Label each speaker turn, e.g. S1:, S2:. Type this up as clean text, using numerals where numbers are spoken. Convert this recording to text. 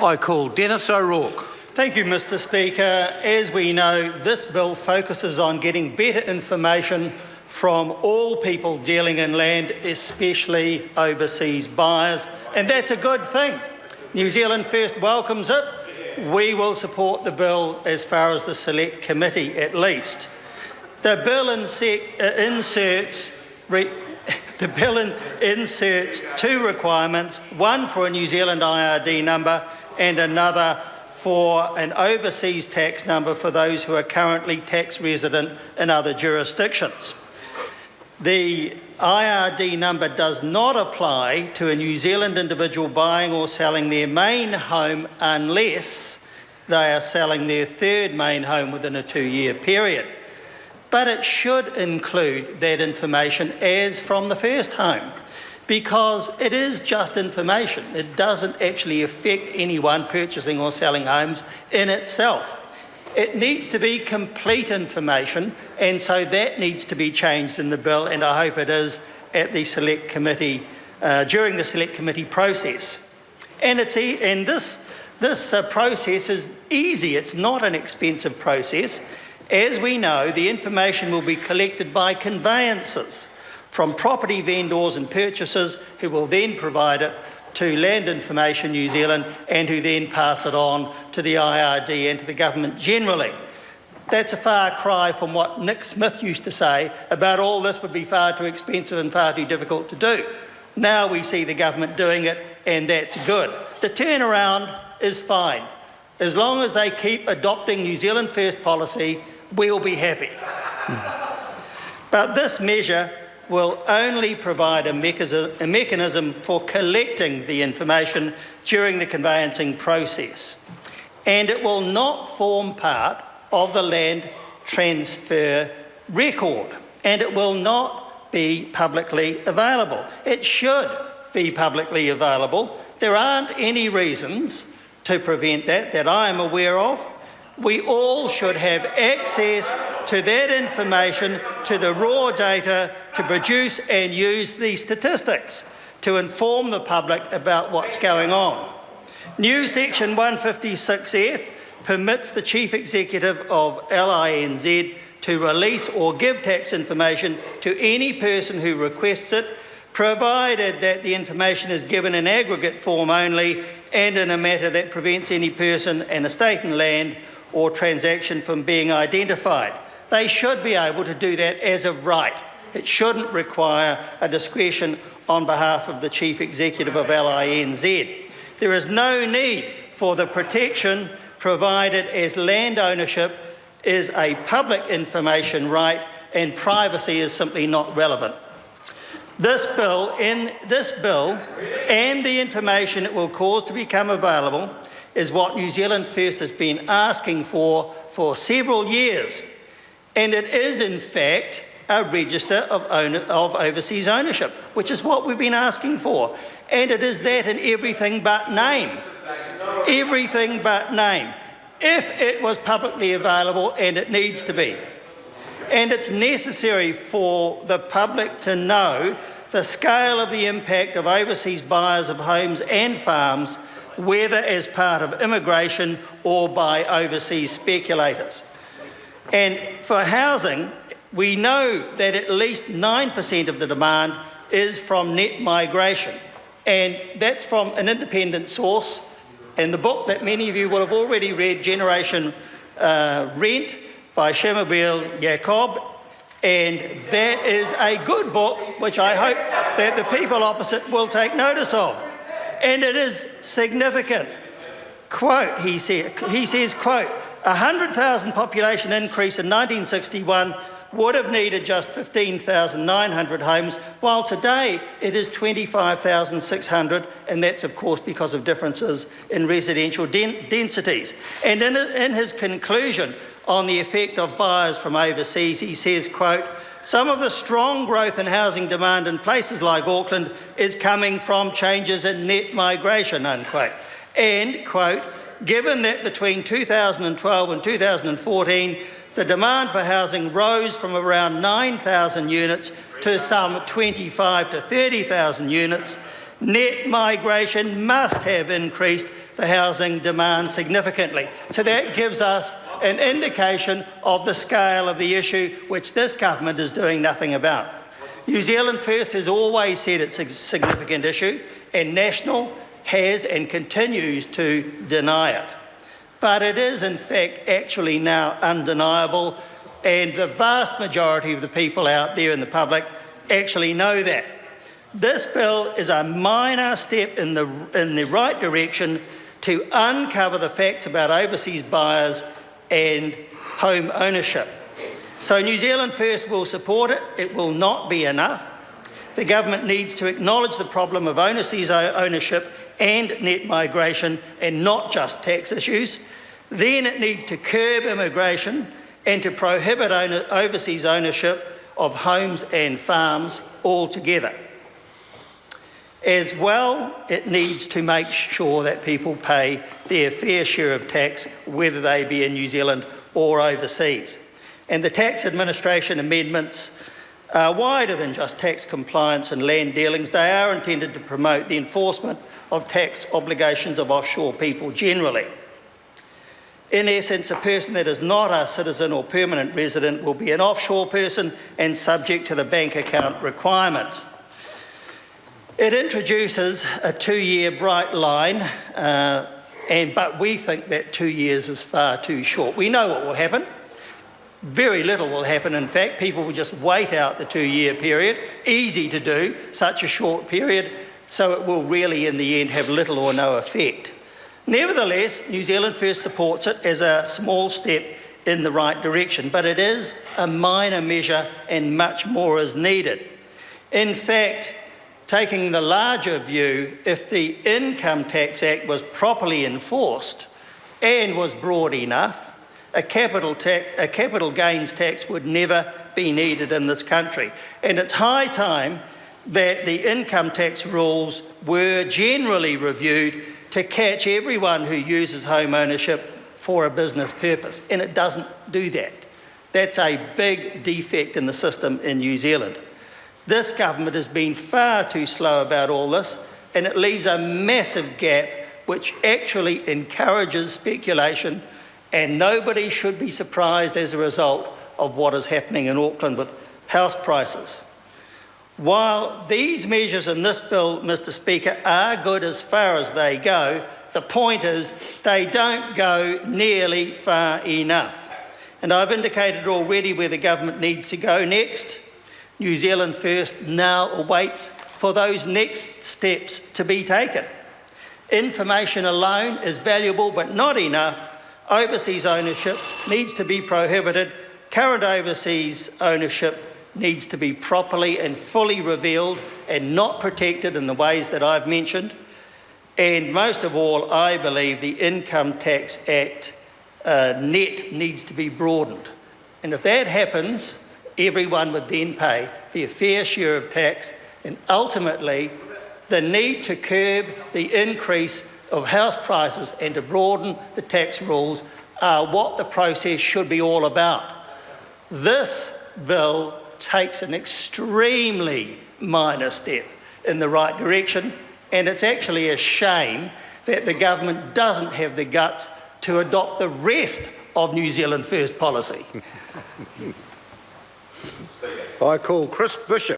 S1: I call Dennis O'Rourke.
S2: Thank you, Mr Speaker. As we know, this bill focuses on getting better information from all people dealing in land, especially overseas buyers, and that's a good thing. New Zealand First welcomes it. We will support the bill as far as the Select Committee at least. The bill inserts two requirements, one for a New Zealand IRD number and another for an overseas tax number for those who are currently tax resident in other jurisdictions. The IRD number does not apply to a New Zealand individual buying or selling their main home unless they are selling their third main home within a 2-year period. But it should include that information as from the first home, because it is just information. It doesn't actually affect anyone purchasing or selling homes in itself. It needs to be complete information, and so that needs to be changed in the bill, and I hope it is at the Select Committee, during the Select Committee process. And this process is easy. It's not an expensive process. As we know, the information will be collected by conveyancers from property vendors and purchasers who will then provide it to Land Information New Zealand and who then pass it on to the IRD and to the government generally. That's a far cry from what Nick Smith used to say about all this would be far too expensive and far too difficult to do. Now we see the government doing it, and that's good. The turnaround is fine. As long as they keep adopting New Zealand First policy, we'll be happy. But this measure will only provide a mechanism for collecting the information during the conveyancing process, and it will not form part of the land transfer record, and it will not be publicly available. It should be publicly available. There aren't any reasons to prevent that I am aware of. We all should have access to that information, to the raw data, to produce and use these statistics to inform the public about what's going on. New Section 156F permits the Chief Executive of LINZ to release or give tax information to any person who requests it, provided that the information is given in aggregate form only and in a manner that prevents any person and estate in land or transaction from being identified. They should be able to do that as of right. It shouldn't require a discretion on behalf of the Chief Executive of LINZ. There is no need for the protection provided as land ownership is a public information right and privacy is simply not relevant. This bill and the information it will cause to become available is what New Zealand First has been asking for several years. And it is, in fact, a register of overseas ownership, which is what we've been asking for. And it is that in everything but name. Everything but name. If it was publicly available, and it needs to be. And it's necessary for the public to know the scale of the impact of overseas buyers of homes and farms, whether as part of immigration or by overseas speculators. And for housing, we know that at least 9% of the demand is from net migration, and that's from an independent source. And the book that many of you will have already read, Generation Rent by Shemabil Jacob, and that is a good book which I hope that the people opposite will take notice of. And it is significant. Quote, he says, quote, 100,000 population increase in 1961 would have needed just 15,900 homes, while today it is 25,600, and that's of course because of differences in residential densities. And in his conclusion on the effect of buyers from overseas, he says, quote, some of the strong growth in housing demand in places like Auckland is coming from changes in net migration, unquote. And, quote, given that between 2012 and 2014, the demand for housing rose from around 9,000 units to some 25 to 30,000 units, net migration must have increased the housing demand significantly. So that gives us an indication of the scale of the issue, which this government is doing nothing about. New Zealand First has always said it's a significant issue, and National has and continues to deny it. But it is, in fact, actually now undeniable, and the vast majority of the people out there in the public actually know that. This bill is a minor step in the right direction to uncover the facts about overseas buyers and home ownership. So New Zealand First will support it. It will not be enough. The government needs to acknowledge the problem of overseas ownership and net migration, and not just tax issues. Then it needs to curb immigration and to prohibit overseas ownership of homes and farms altogether. As well, it needs to make sure that people pay their fair share of tax, whether they be in New Zealand or overseas. And the tax administration amendments are wider than just tax compliance and land dealings. They are intended to promote the enforcement of tax obligations of offshore people generally. In essence, a person that is not a citizen or permanent resident will be an offshore person and subject to the bank account requirement. It introduces a 2-year bright line, but we think that 2 years is far too short. We know what will happen. Very little will happen, in fact. People will just wait out the 2-year period. Easy to do, such a short period, so it will really, in the end, have little or no effect. Nevertheless, New Zealand First supports it as a small step in the right direction, but it is a minor measure and much more is needed. In fact, taking the larger view, if the Income Tax Act was properly enforced and was broad enough, a capital gains tax would never be needed in this country. And it's high time that the income tax rules were generally reviewed to catch everyone who uses home ownership for a business purpose. And it doesn't do that. That's a big defect in the system in New Zealand. This government has been far too slow about all this, and it leaves a massive gap which actually encourages speculation, and nobody should be surprised as a result of what is happening in Auckland with house prices. While these measures in this bill, Mr. Speaker, are good as far as they go, the point is they don't go nearly far enough. And I've indicated already where the government needs to go next. New Zealand First now awaits for those next steps to be taken. Information alone is valuable but not enough. Overseas ownership needs to be prohibited. Current overseas ownership needs to be properly and fully revealed and not protected in the ways that I've mentioned. And most of all, I believe the Income Tax Act net needs to be broadened. And if that happens, everyone would then pay their fair share of tax, and ultimately the need to curb the increase of house prices and to broaden the tax rules are what the process should be all about. This bill takes an extremely minor step in the right direction, and it's actually a shame that the government doesn't have the guts to adopt the rest of New Zealand First policy.
S3: I call Chris Bishop.